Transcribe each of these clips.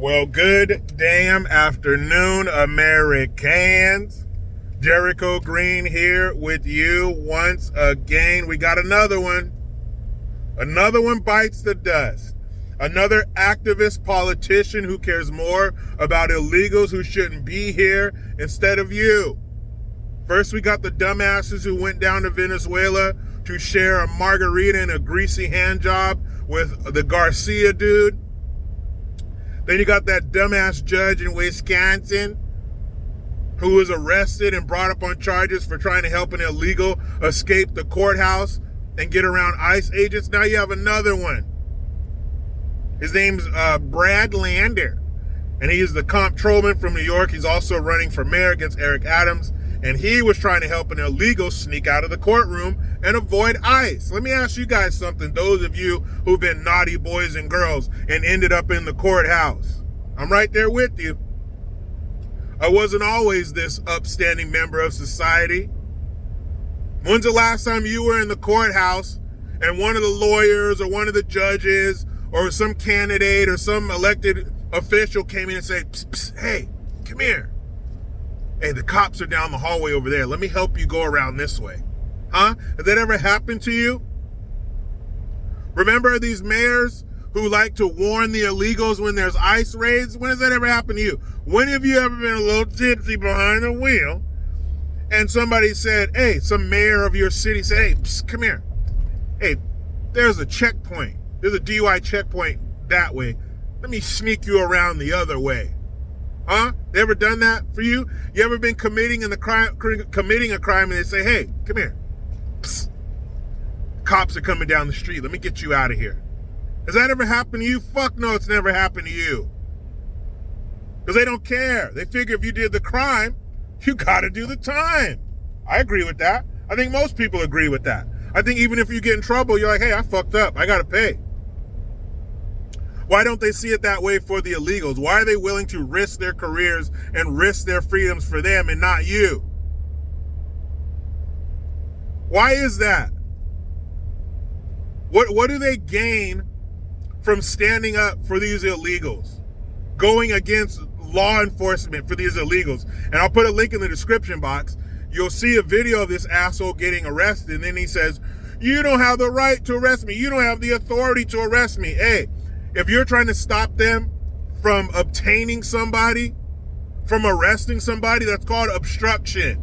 Well, good damn afternoon, Americans. Jericho Green here with you once again. We got another one. Another one bites the dust. Another activist politician who cares more about illegals who shouldn't be here instead of you. First, we got the dumbasses who went down to Venezuela to share a margarita and a greasy hand job with the Garcia dude. Then you got that dumbass judge in Wisconsin who was arrested and brought up on charges for trying to help an illegal escape the courthouse and get around ICE agents. Now you have another one. His name's Brad Lander, and he is the comptrolman from New York. He's also running for mayor against Eric Adams, and he was trying to help an illegal sneak out of the courtroom and avoid ICE. Let me ask you guys something, those of you who've been naughty boys and girls and ended up in the courthouse. I'm right there with you. I wasn't always this upstanding member of society. When's the last time you were in the courthouse and one of the lawyers or one of the judges or some candidate or some elected official came in and said, psst, psst, hey, come here. Hey, the cops are down the hallway over there. Let me help you go around this way. Huh? Has that ever happened to you? Remember these mayors who like to warn the illegals when there's ICE raids? When has that ever happened to you? When have you ever been a little tipsy behind the wheel and somebody said, hey, some mayor of your city said, hey, psst, come here. Hey, there's a checkpoint. There's a DUI checkpoint that way. Let me sneak you around the other way. Huh? They ever done that for you? You ever been committing a crime and they say, hey, come here. Psst. Cops are coming down the street. Let me get you out of here. Has that ever happened to you? Fuck no, it's never happened to you. Because they don't care. They figure if you did the crime, you got to do the time. I agree with that. I think most people agree with that. I think even if you get in trouble, you're like, hey, I fucked up. I got to pay. Why don't they see it that way for the illegals? Why are they willing to risk their careers and risk their freedoms for them and not you? Why is that? What do they gain from standing up for these illegals? Going against law enforcement for these illegals? And I'll put a link in the description box. You'll see a video of this asshole getting arrested. And then he says, you don't have the right to arrest me. You don't have the authority to arrest me. Hey, if you're trying to stop them from obtaining somebody, from arresting somebody, that's called obstruction.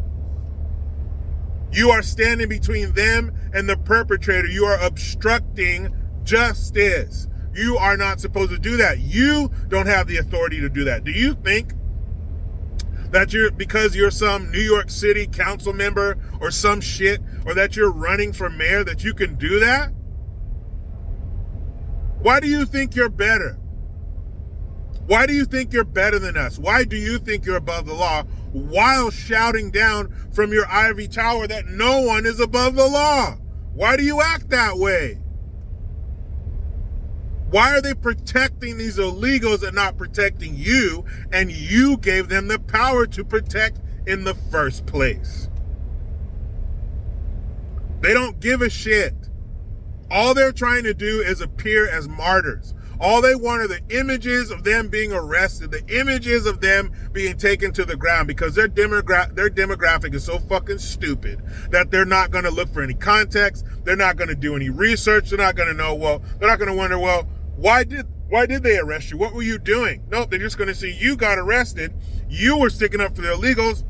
You are standing between them and the perpetrator. You are obstructing justice. You are not supposed to do that. You don't have the authority to do that. Do you think that because you're some New York City council member or some shit, or that you're running for mayor, that you can do that? Why do you think you're better? Why do you think you're better than us? Why do you think you're above the law while shouting down from your ivory tower that no one is above the law? Why do you act that way? Why are they protecting these illegals and not protecting you? And you gave them the power to protect in the first place. They don't give a shit. All they're trying to do is appear as martyrs. All they want are the images of them being arrested, the images of them being taken to the ground, because their demographic is so fucking stupid that they're not going to look for any context. They're not going to do any research. They're not going to know, they're not going to wonder, why did they arrest you? What were you doing? Nope, they're just going to see you got arrested. You were sticking up for the illegals.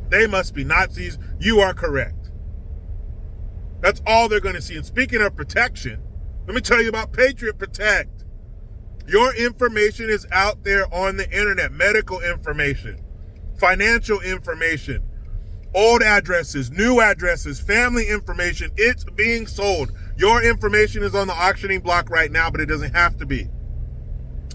They must be Nazis. You are correct. That's all they're going to see. And speaking of protection, let me tell you about Patriot Protect. Your information is out there on the internet. Medical information, financial information, old addresses, new addresses, family information. It's being sold. Your information is on the auctioning block right now, but it doesn't have to be.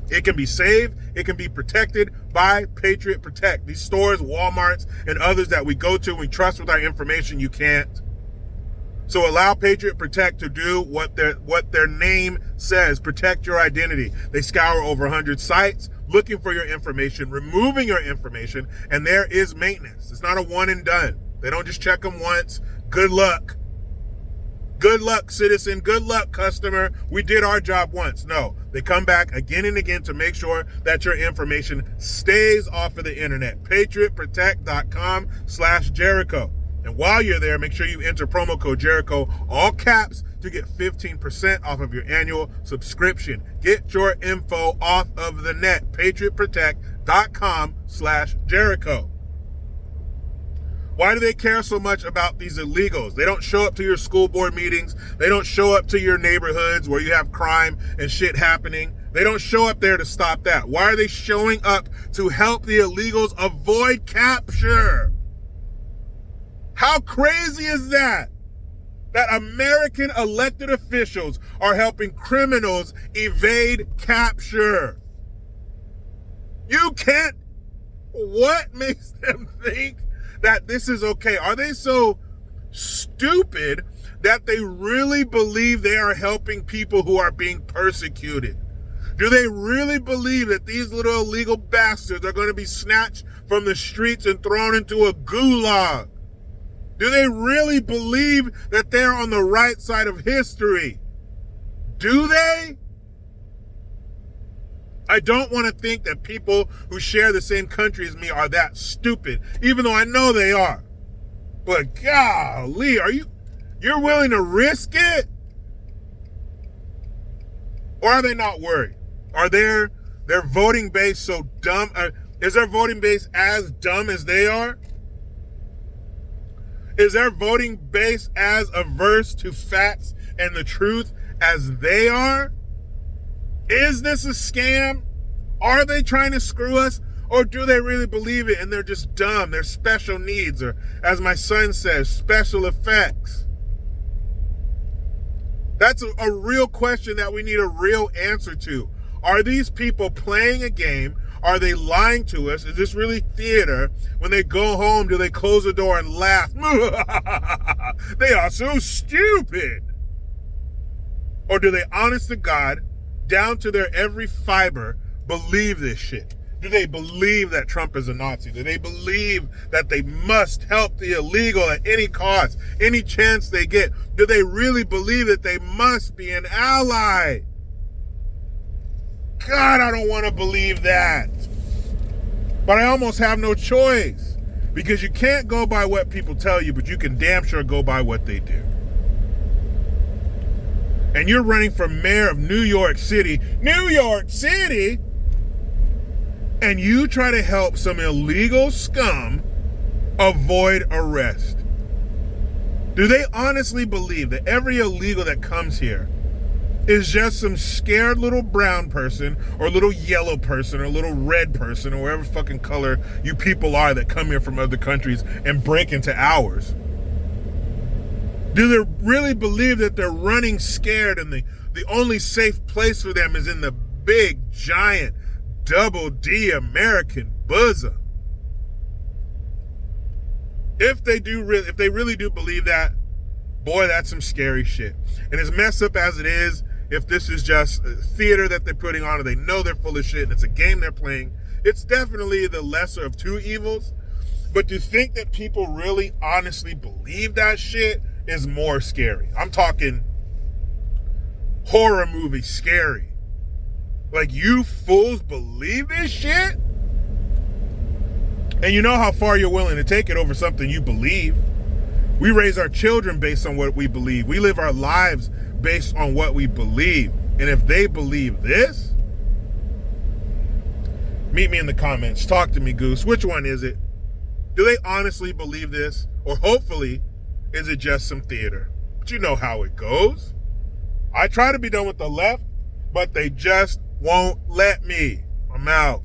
It can be saved. It can be protected by Patriot Protect. These stores, Walmarts, and others that we go to and we trust with our information, you can't. So allow Patriot Protect to do what their name says, protect your identity. They scour over 100 sites looking for your information, removing your information, and there is maintenance. It's not a one and done. They don't just check them once. Good luck. Good luck, citizen. Good luck, customer. We did our job once. No, They come back again and again to make sure that your information stays off of the internet. PatriotProtect.com/Jericho. And while you're there, make sure you enter promo code Jericho, all caps, to get 15% off of your annual subscription. Get your info off of the net. PatriotProtect.com/Jericho. Why do they care so much about these illegals? They don't show up to your school board meetings. They don't show up to your neighborhoods where you have crime and shit happening. They don't show up there to stop that. Why are they showing up to help the illegals avoid capture? How crazy is that? That American elected officials are helping criminals evade capture. You can't. What makes them think that this is okay? Are they so stupid that they really believe they are helping people who are being persecuted? Do they really believe that these little illegal bastards are going to be snatched from the streets and thrown into a gulag? Do they really believe that they're on the right side of history? Do they? I don't want to think that people who share the same country as me are that stupid, even though I know they are. But golly, you're willing to risk it? Or are they not worried? Are their voting base so dumb? Is their voting base as dumb as they are? Is their voting base as averse to facts and the truth as they are? Is this a scam? Are they trying to screw us? Or do they really believe it and they're just dumb? They're special needs, or as my son says, special effects. That's a real question that we need a real answer to. Are these people playing a game? Are they lying to us? Is this really theater? When they go home, do they close the door and laugh? They are so stupid. Or do they, honest to God, down to their every fiber, believe this shit? Do they believe that Trump is a Nazi? Do they believe that they must help the illegal at any cost, any chance they get? Do they really believe that they must be an ally? God, I don't want to believe that. But I almost have no choice, because you can't go by what people tell you, but you can damn sure go by what they do. And you're running for mayor of New York City, and you try to help some illegal scum avoid arrest. Do they honestly believe that every illegal that comes here is just some scared little brown person or little yellow person or little red person or whatever fucking color you people are that come here from other countries and break into ours? Do they really believe that they're running scared and the only safe place for them is in the big, giant, double D American bosom? If they really do believe that, boy, that's some scary shit. And as messed up as it is, if this is just theater that they're putting on, or they know they're full of shit and it's a game they're playing, it's definitely the lesser of two evils. But to think that people really honestly believe that shit is more scary. I'm talking horror movie scary. Like, you fools believe this shit? And you know how far you're willing to take it over something you believe. We raise our children based on what we believe. We live our lives based on what we believe. And if they believe this, meet me in the comments. Talk to me, Goose. Which one is it? Do they honestly believe this? Or hopefully, is it just some theater? But you know how it goes. I try to be done with the left, but they just won't let me. I'm out.